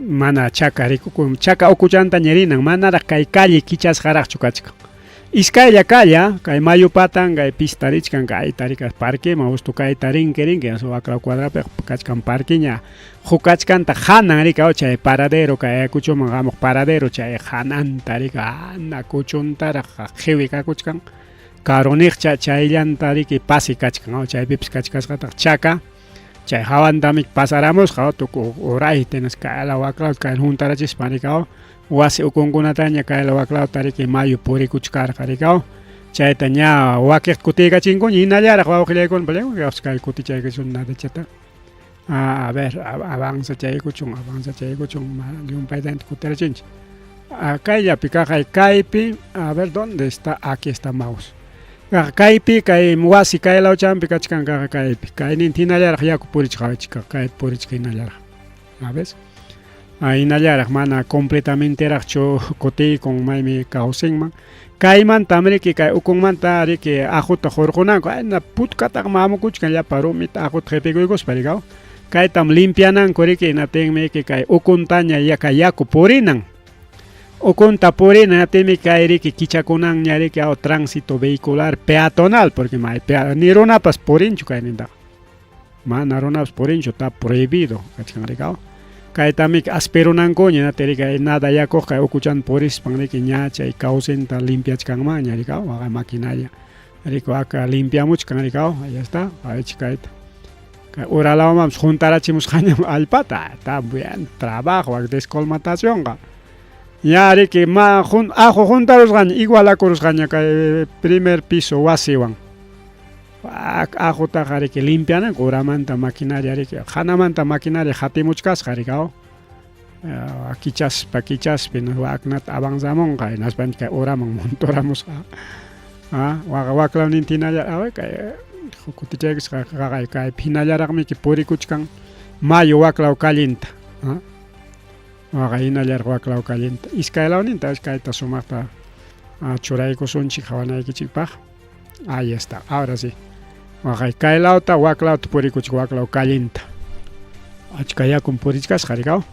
mana chaca rico con chaca o cuchanta ñerinan manara kay calle kichas jarach chukachka iskaya kaya kay mayo patan kay pistarichkan kay tarikas parque ma gusto kay tarinkerin que eso acla cuadra pe kachkan parque ña jukachkan ta hanan rika ocha paradero kay kucho mangamos paradero cha hanan tarika anda kuchon tara jewi ka kuchkan karonik cha chaillan tariki pasi kachkan ocha pips kachkas kata chaka chay hawan damik pasaramos jauto ko orai tenas kay la wakla kay juntara chispanikao wasi ukunkunataña kay la wakla tariki mayo puri kuchkar karikao chay taña wakek kutiga chingo ñinallara wawqilekon balego kay kuti chay kachun nada chata a ver avanza chay kuchun un paident kutera chinch acá ya pica kaypi a ver dónde está aquí está mouse kaypi kay wasi kay la champi kachkan kaypi kay nintinallara yaku purich kawchika kay purich kinallara a ves ahí nallara mana completamente racho kote con maimi kausenman Kaiman tamri que kai ukunmanta ri que ajuta jorjuna na putkata mamu kuchkan ya parumit ajut jepegos parigao. Kai tam limpianan kori que na tenme que kai ukuntaña ya kayaku porinan. Ukunta porina teme kai ri que kichakunan nyari que au tránsito vehicular peatonal porque mai nirona pas porinchu kai ninda. Manarona pas porinchu está prohibido kachkan rigao. Kai tamik asperunan konya na teri kai nada ya ko kai ukuchan poris pangre que ñacha y causen ta limpiach kan ma nyari kao wa maquinaria. Rico acá limpiamos kan rigao, ya está. Ahí chikait. Kai ora la vamos juntar a chimus kanya alpata, está bien trabajo, descolmatación ga. Ya ri que ma ajo juntaros gan igual a corus ganya kai primer piso wasiwan. Ajo ta gari que limpian curamanta maquinaria ri que hanamanta maquinaria hatimuchkas gari kao. Kichas pakichas pin waknat avanzamon kai nasban kai oramon montoramos. Wakla nintina ya kai kutichex kai pinalaragmi que porikuchkan mayo wakla calienta. Wagaina ler wakla calienta. Iskailauninta iskaita sumata churaiko sunchi jawanai kichipaj. Ahí está, ahora sí. Kailauta waklauta porikuch waklau calienta. Achkaya con porichkas jarigao.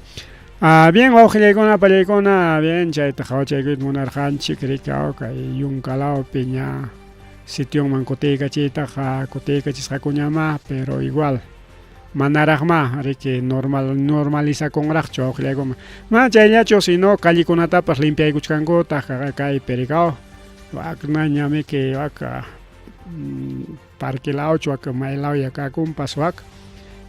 Bien, ojilegona palegona, bien, chaita jauchegit munarjanchi krikao kai yunkalao piña sitio mancoteca chita ja coteca chisjacuñama, pero igual. Manaragma, que normaliza con racho, ojilegoma. Manchayacho, si no, caliconata pas limpia y cuchcango, tajakai perigao. Wakna ñame que waka. Parque lao chuaca mailao y acá con paswak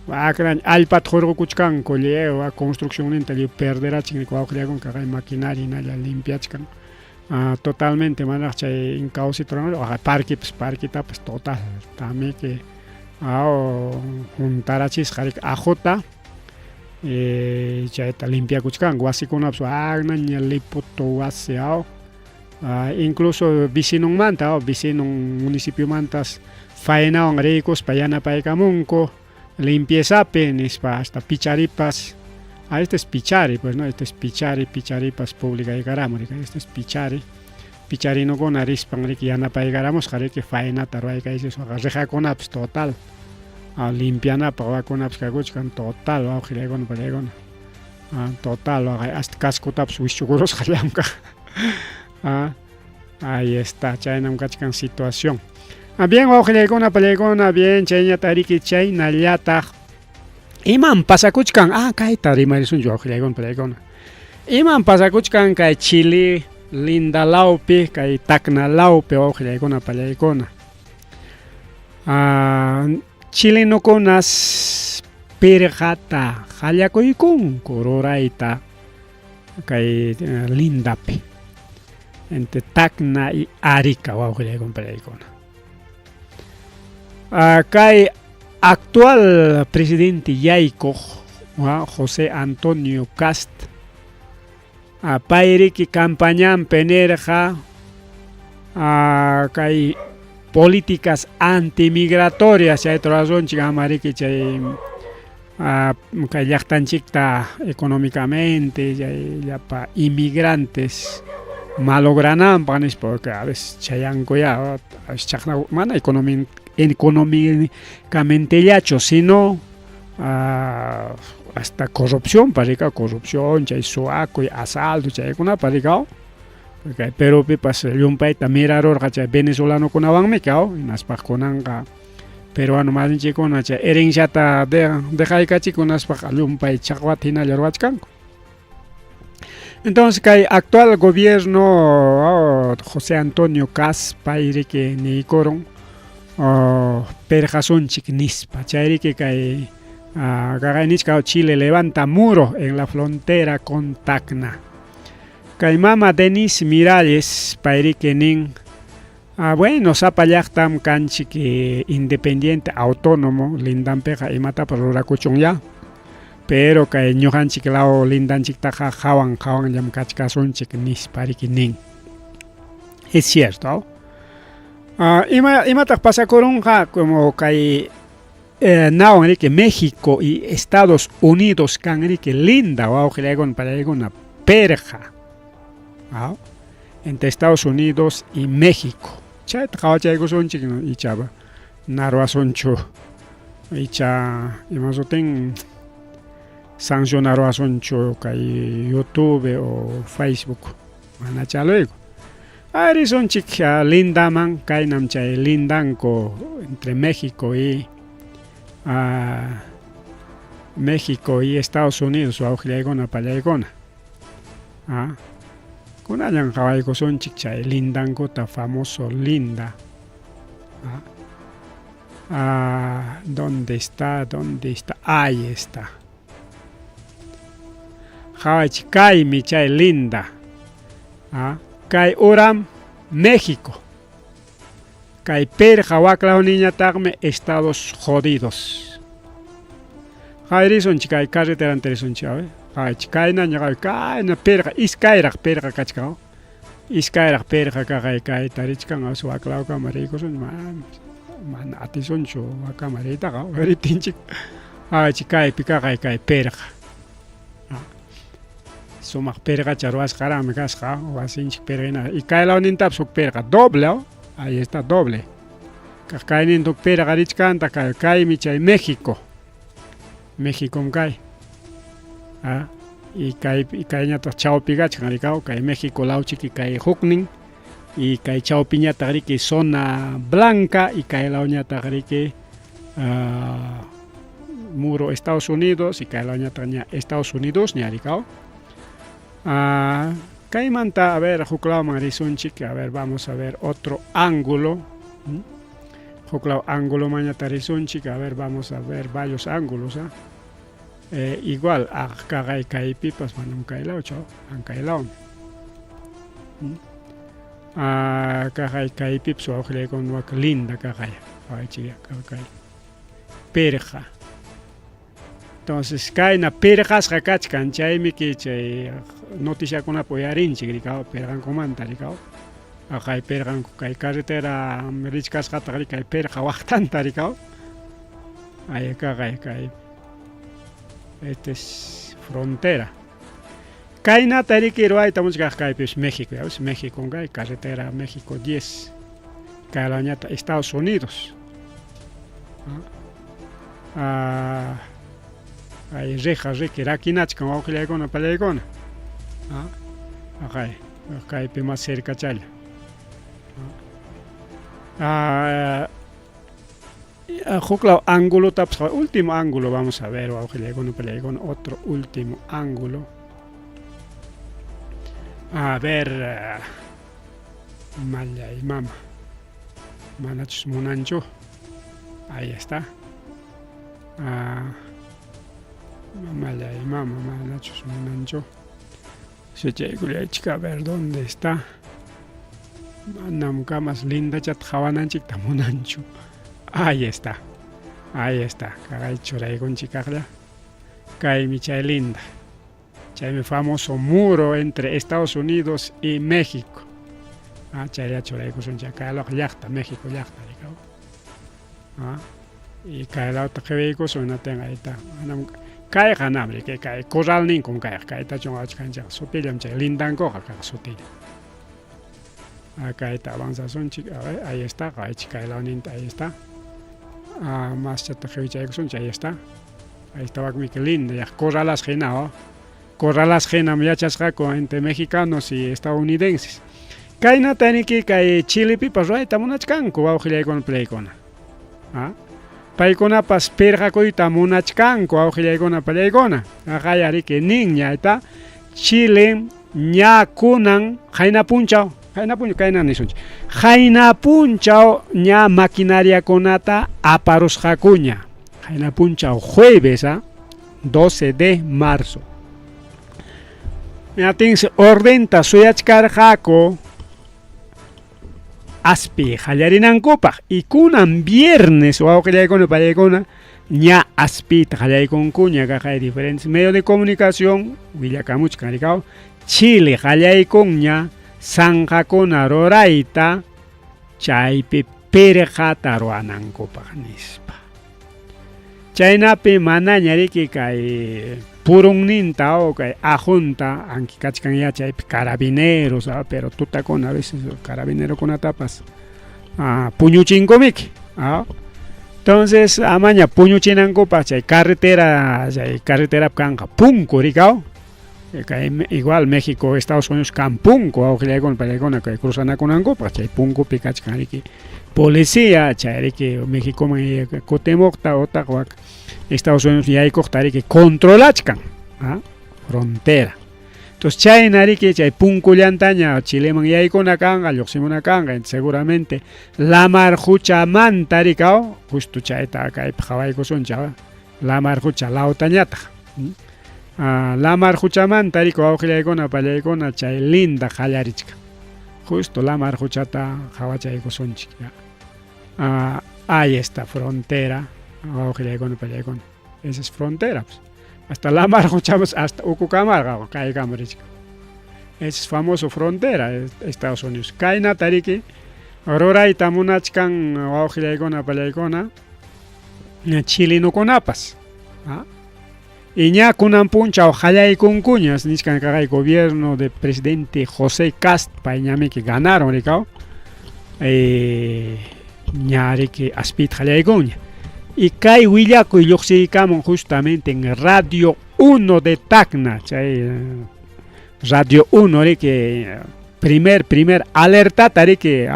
wakran alpat jorgo kuchkan colle o construcción interior perderá chingua con caga maquinaria na la limpiachkan totalmente manacha en causitron o parque pues total también que juntarachis jarik ajota ya está limpia kuchkan guasi con absuagna ni lipoto waseao incluso vecino manta o vecino municipio mantas faena on ricos payana paikamunco limpieza penis pa hasta picharipas este es pichari pues no este es picharipas pública y garamorica este es pichari no con aris pangrik yana paigaramos jare que faena tarwai kai eso reja con apps total limpiana pa con apps kaguchkan total o gilegon palegon total hasta casco taps wischuguros jalamka ahí está chaynam kachkan situación. Bien, ojilegona palegona, bien, chayña tariki chayna llata. Iman pasakuchkan, kaita rimarisun yo ojilegon palegona. Iman pasakuchkan kay Chile, linda laupe, kay Tacna laupe, ojilegona palegona. Chile no conas perjata, jallakoikun, kororaita, kay lindape. Entre Tacna y Arica, ojilegon palegona. Acá actual presidente Yaico, José Antonio Cast, pairi que campañan penerja, acá políticas antimigratorias, hay razón chigamari que ya están chicta económicamente, ya pa inmigrantes malogranan panes porque a veces chayanco ya mana económicamente yacho, sino hasta corrupción, parica, corrupción, chay suaco y asalto, chay kuna paricao. Pero pues un país también raro, chay venezolano con avangmecao, en las pajonanga peruano más chico, na chay erenchata de jaicachi con las un país chaguatina yarwachcanco. Entonces, que actual gobierno José Antonio Cas, pairi que ni coron, perjason chiknispa, chairi que Chile levanta muro en la frontera con Tacna. Kaimama Denis Miralles, pairi que nin, bueno, zapayachtam canchi que independiente, autónomo, lindampeja y mata por uracuchon ya. Pero que ñojan chiklao lindan chiktaja jawan yam kachkasun chiknis parikinin. Es cierto. Ima tak pasa corunja como que naon que México y Estados Unidos can que linda o ojelegon para una perja. entre Estados Unidos y México. Chay tqawachayku sonchik ichaba narwa soncho icha imasoten sancionarwa soncho kay YouTube o Facebook mana chaloyku ari sonchik lindaman kaynam chay lindanko entre México y Estados Unidos wawqillaykuna pallaykuna kunañan qhawayku sonchik chay lindankota famoso linda. ¿Dónde está? Ahí está. Qhawaychik kaymi chay linda. Kay uram México. Kay perqa waqlawniñataqmi Estados Jodidos. Qhawayrisonchik kay carretera anterisonchik kayna perqa iskayraq perqa kachkaw. Iskayraq perqa kay tarichkan waqlawkama rikusun mana atisonchu waqama riytaqa ritinchik qhawaychik kaypi kay perqa. Sumaq perqa charwasqarami kasqa wasinchik perqina y kaylawnintapas huk perqa doble ahí está doble. Kaynintuk perqa richkanta kaymi chay México. México kay. Y kayñataq chawpi kachkan rikaw kay México lawchiki kay huknin y kay chawpiñataq riki zona blanca y kay lawñataq riki muro Estados Unidos y kay lawñataq ña Estados Unidos ña rikaw. Kaymanta a ver huklawman risunchik, a ver vamos a ver otro ángulo. Huklaw ángulo mañata risunchik, a ver vamos a ver varios ángulos. Igual kaqay kaypipas manam kaylawchu ankaylawn. Kaqay kaypipas wawqillaykuna wak linda kaqay perqa. Entonces kayna perqasqa kachkan chaymi chay noticiakunapi uyarinchik rikaw perqankumanta rikaw. Kay perqanku kay carretera richkasqataq kay perqa waqtanta rikaw. Ay kay este es frontera. Kaynata riki ruwaytamunchik kaypish México, ya ves, México kay carretera México 10. Kaylañata Estados Unidos. Ay reja riki rakinachkan wawqillaykuna pallaykuna. Kaypi más cerca challa. Huklaw ángulo tapas último ángulo vamos a ver otro último ángulo. A ver malla y mama manachus munancho ahí está. Malla y mama manachus munancho a ver dónde está. Manam kamas linda chat hawananchik tamunancho. Ahí está. Kay churaykunchikaqlla. Kaymi chay linda. Chaymi famoso muro entre Estados Unidos y México. Chaylla churaykusunchik kaylawqa llaqta, México llaqta rikaw. Y kaylawta qiwiykusun ayta. Kayqa namri kay corralninkun kayqa kayta chunqawachkanchik supillam chay lindankoqa kaq sutilla. Kayta avanzasunchik, a ver, ahí está, qhawaychik kaylawninta ahí está. Más chata qiwichaykusunchik, ahí está. Ahí está wakmi que linda, ya corralas hina, corralas hina yachasqaku entre mexicanos y estadounidenses. Kaynata niki kay Chilepipas ruwaytamunachkanku wawqillaykuna pallaykuna. Paykunapas perqakuyta munachkanku wawqillaykuna pallaykuna. Qaya riki nin ñayta Chile ña kunan qayna punchaw. Kayna nisunchik. Qayna punchaw ña maquinariakunata aparusqakuña. Qayna punchaw jueves 12 de marzo. Ñatinsi ordenta suyachkarqaku aspi qallarinankupaq y kunan viernes wawqillaykuna pallaykuna ña aspita qallaykunkuña kaqay diferentes medios de comunicación willakamuchkan rikaw Chile qallaykunña sanqakuna rurayta chaypi perqata ruwanankupaq nispa. Chaynapi manaña riki kay purun ninta o que ajunta anki kachkan ya chay carabineros pero tuta con a veces carabinero con tapas puñuchinkomik entonces amaña puñuchinanko pa chay carretera kanga punko rikao igual México Estados Unidos kan punko auxilia con que cruzana con ango pa chay punko pikachkan riki policía chay riki México man kotemokta otakwak Estados Unidos ya hay que controlachkan frontera. Entonces chay nari que chay punku llantaña Chile man ya hay con acá, yoximona canga, seguramente la marjucha mantaricao, justo chay ta acá Hawaii son chava, la marjucha la otañata. La marjucha mantarico auxilia con apallaycona chay linda jallarichka. Justo la marjucha ta Hawaii son chica. Ahí está frontera. Esa es frontera. Pues. Hasta la mar escuchamos hasta Ucucamarga, esa es famoso frontera de Estados Unidos. Kaina tariki, Aurora y Tamunachkan, Auxilaicona, Palaicona, Chile no conapas. Y ya kunan puncha ojalá y con cuñas, niscan el gobierno del presidente José Cast, pañame que ganaron, ricao. Ñari que aspit jaleguña. Y Kai Willaco y Yoxicamon justamente en Radio 1 de Tacna, Radio 1, que primer alerta, que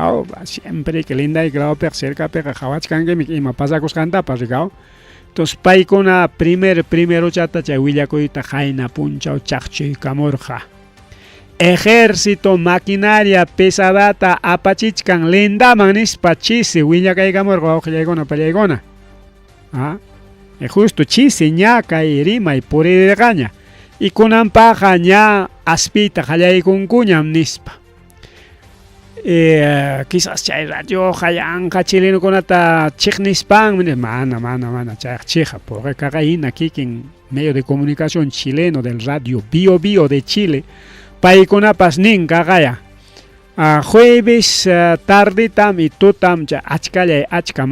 siempre que linda y grado per cerca, per Hawachkan, que me pasa coscanta, para entonces, paikona primero chata, Willaco y Tajaina, Puncha o Chachi, Camorja. Ejército, maquinaria, pesadata, apachichkan, linda manis, pachisi, Willaca y Camorja, ojalá peleagona. Justo chisi ñaca y rima y por de gaña y con ampaja ña aspita jaya y con cuñam nispa quizás chay radio jayanca chileno con ata chignispan mana chay chija porque cagaína aquí en medio de comunicación chileno del radio Bio de Chile paikonapas nin cagaya jueves tarde tam y tutam ya achka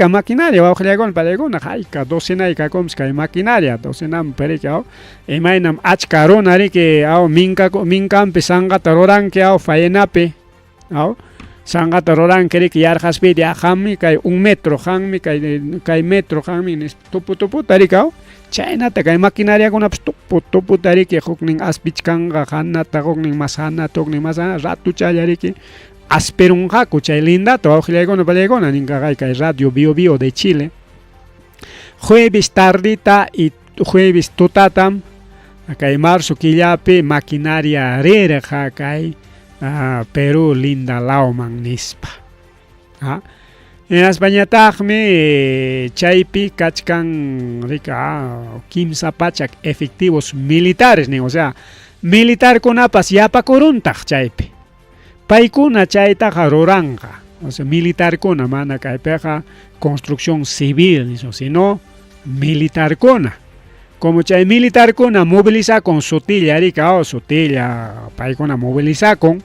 maquinaria ojalá con palegona jaika docena y kakomska maquinaria docenam perekao emainam achka ronari que minkam pesanga taroran que faenape sanga taroran que yar haspe de hammi kai 1 metro hammi kai metro hammi topu tarikao China te kai maquinaria con topu tari que hokning aspichkanga hanna ta hokning masana tokning masana ratu chayari que asperun haku chay linda to auxilia con palegona ninga kai radio Bio de Chile jueves tardita y jueves totatam kai marzo killape maquinaria rere kai Perú linda lauman nispa en España tajme chaypi kachkan rica kimsa pachak efectivos militares o sea militar con apas yapa koruntaj chaypi paikuna chayta roranja o sea militar con mana kaypeja construcción civil sino militar con como chay militar con moviliza con sotilla rica o sotilla paikuna moviliza con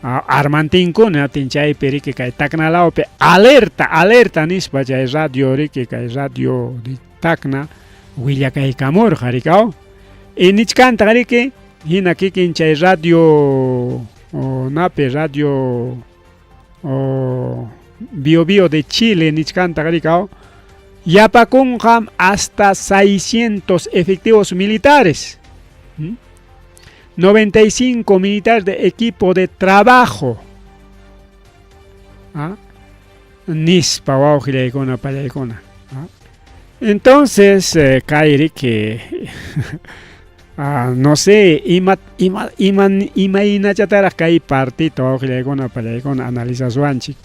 armantin con atinchai peri que cae tacna la ope alerta nispa chay radio que cae radio de tacna huilla cae camor jaricao y nichcanta que hina que chay radio nape radio Bio de Chile nichcanta jaricao yapacunjam hasta 600 efectivos militares 95 militares de equipo de trabajo. Nispa waujilaikona pallaikona. Entonces, Kairi que no sé, imagina chatara kai partito waujilaikona pallaikona analiza suanchi.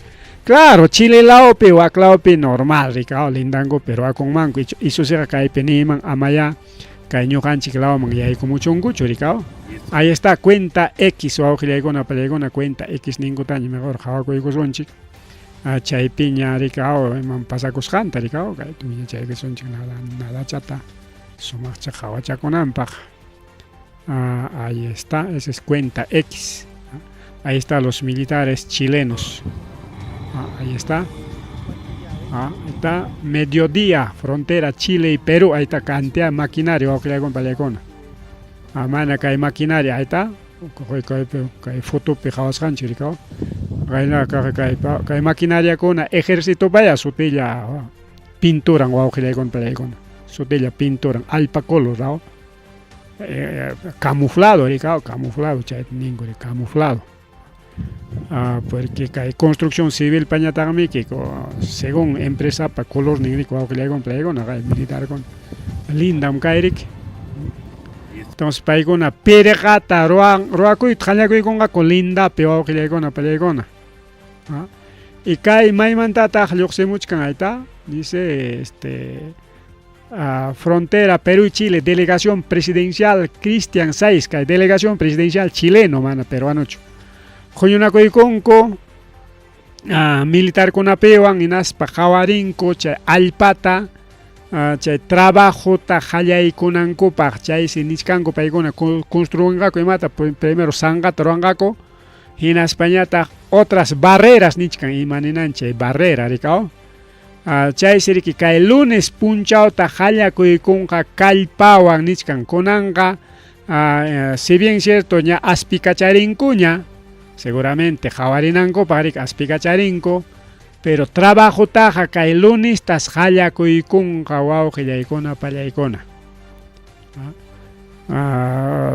Claro, Chile laope o aclaope normal, ricao lindango, pero a con manco y su será kai peniman amaya. Caño canchi que la ya hay como chungucho ricao. Ahí está cuenta X o auxilia palegona cuenta X ningún taño mejor jawaco y cosonchi. Chay piña ricao man pasa cosjanta ricao que tu ya chay que sonchi nada chata. Sumacha jawacha con ampaja. Ahí está, esa es cuenta X. Ahí están los militares chilenos. Ahí está. Ahí está mediodía, frontera Chile y Perú, ahí está cantidad de maquinaria, vamos a con palecona. Amana que hay maquinaria, ahí está. Hay foto pijados hanchiricao. Hay maquinaria con ejército vaya sutilla pintura con palecona. Sutilla pintura alpa colorado. Camuflado, camuflado, camuflado. Porque hay construcción civil pañatami que según empresa para color negro con militar con linda un kairik. Entonces para una peregata roaco y trañaco con linda peor que con pelegona. Y kai maimantata se muchkan aita dice frontera Perú y Chile, delegación presidencial Cristian Saiz, que delegación presidencial chileno, peruano. Joyuna koikonko militar con apewan inaspa jawarinko chay alpata chay trabajo ta hayay kunanko pa chay siniskanko paykuna construingako imata primero sangata ruangako hinaspañata otras barreras nichkan imaninan chay barrera rikao chay siriki kay lunes punchao ta hallakuikunqa kallpawan nichkan kunanqa si bien cierto ña aspikacharinkuña seguramente jawarinanko parik aspikacharinko pero trabajo taja kay lunes tas hallakuikunqa wawqillaykuna pallaykuna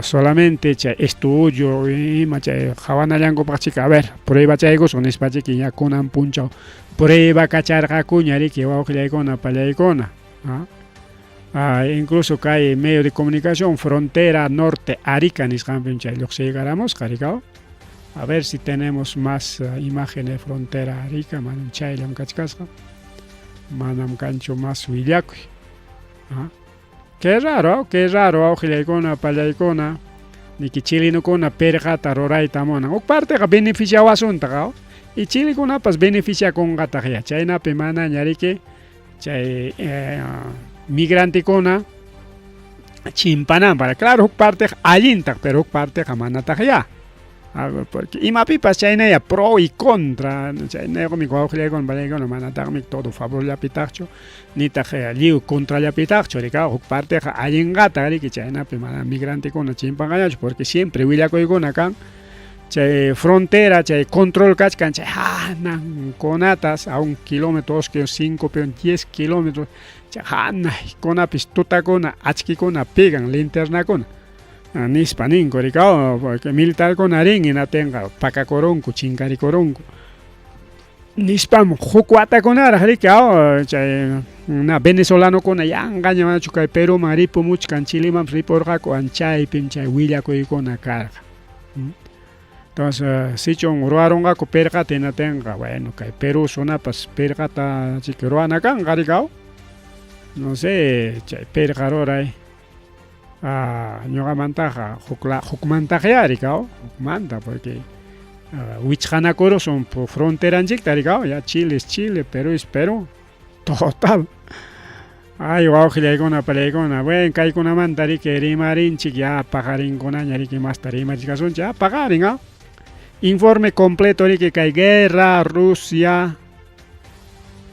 solamente chay estudio ima chay hawanallanko pachika a ver prueba chayku sonispachi ya kunan punchao prueba kacharqakuña riki wawqillaykuna pallaykuna incluso kay medio de comunicación frontera norte Arica nisqanpi chay lluqsiykaramos qarikao. A ver si tenemos más imágenes de frontera Arica, manam chaylam kachkasqa, manam cancho más willakuy. Qué raro, awqillaykuna pallaykuna, niki chilinukuna perqata rurayta munan. Uk parteqa beneficiawasuntaqa, y chilikunapas beneficiakunqataqya, chaynapi mana ñariki chay migrantikuna chimpananpaq. Claro, uk parteqa allintaq, pero uk parteqa manataqya. Porque imapipas chaynaya pro y contra chaynaya mi wawqillaykuna pallaykuna manataqmi todo favor llapitaqchu nitaq lliw contra llapitaqchu rika huk parteqa allinqata riki chaynapi mana migrantekuna chimpanqañachu porque siempre willakuykuna kan chay frontera chay control kachkan chay hanankunatas a 1 kilómetro 2 5 10 kilómetros chay hanaykunapis tutakuna achkikuna pegan linternakuna nispa ninko rikao porque militar con arin na tenga pakakoronku chinkarikoronku nispam hukwata konara rikao chay na venezolano con yangaña machu kay Perú maripo muchkan Chile man riporqaku anchay pinchay willakuykuna karqa. Entonces sichon ruaronqaku perqata na tenga bueno kay Perú sonapas perqata chikruana kan rikao no sé chay perqaroray ñuqamantaqa hukmantaqa rikao hukmanta porque wichqanakuro son por fronteranchikta rikao ya Chile es Chile, Perú es Perú total ay wawqillaykuna pallaykuna bueno kaykunamanta riki rimarinchik ya paqarinkunaña riki masta rimachikasunchik ya paqarin informe completo riki kay guerra Rusia,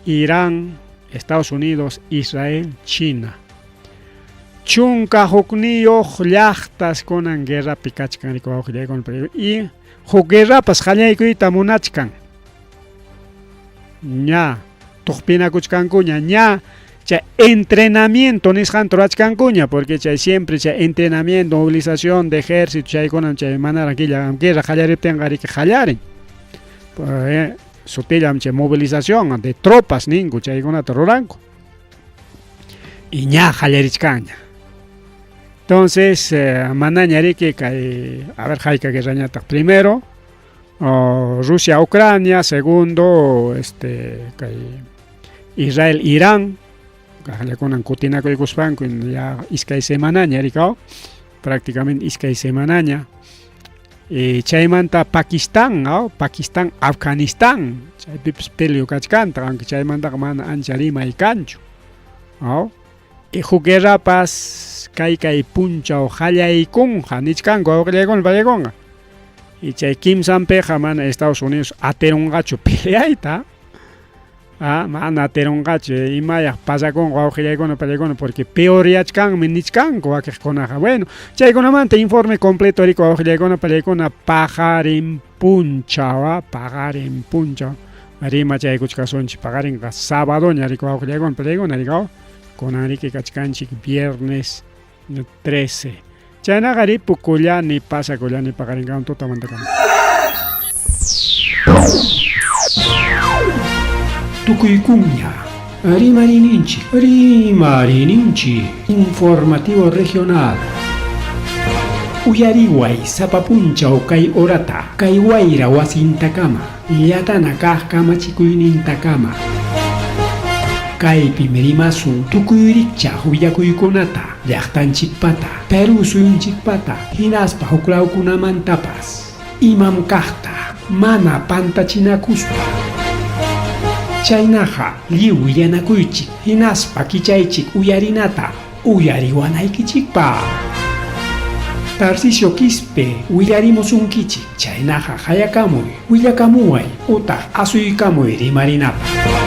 Irán, Estados Unidos, Israel, China chunka hukniyuq llaqtas kunan guerrapi kachkan riki wawqillaykuna y huk guerrapas hallaykuyta munachkan ña tuqpinakuchkankuña ña chay entrenamiento nisqanta rurachkankuña porque chay siempre chay entrenamiento movilización de ejército chaykunan chay manara guerra hallariptinqa riki hallarin sutillam chay movilización de tropas ninku chaykunata ruranku y ña hallarichkanña. Entonces, manaña riki kay a ver hayka guerrañata primero Rusia Ucrania, segundo kay Israel Irán hallakunan kutinakuykuspanku ya iskay semanaña rikao prácticamente iskay semanaña chaymanta Pakistán Pakistán Afganistán chaypipas peleo kachkanta aunque chaymantaqa mana ancha rimay kanchu y huk guerrapas kay punchaw hallaykunqa nichkanku wawqillaykuna pallaykunqa y chay kimsanpiqa mana Estados Unidos atirunqachu peleayta mana terongachu imaya pasakon wawqillaykuna pallaykuna porque peor yachkanmi nichkanku wakiqkunaqa. Bueno, chaykunamanta informe completo riku wawqillaykuna pallaykuna paqarin punchawa rima chaykuchkasunchik paqarinqa sabadoña riku wawqillaykuna pallaykuna rikaw kunanriki kachkanchik viernes 13 chaynaqa ripukullani pasakullani paqarinkawan tutamantakama. Tukuykuña, Rimarininchi, informativo regional. Uyariway, sapapunchaw kay orata, kay wayra wasintakama, yatana kajkama chikuynintakama. Kay pimerimasun tukuyricha huyakuykunata, llaqtanchikpata, Peru suyunchikpata, hinaspa huklawkunamantapas, imam kajta, mana pantachinakuspa. Chaynaqa lliw yanakuychik hinaspa kichaychik uyarinata uyariwanaykichikpa. Tarcisio Quispe willarimusunkichik chaynaqa hayakamuy willakamuway utaq asuykamuy rimarinata.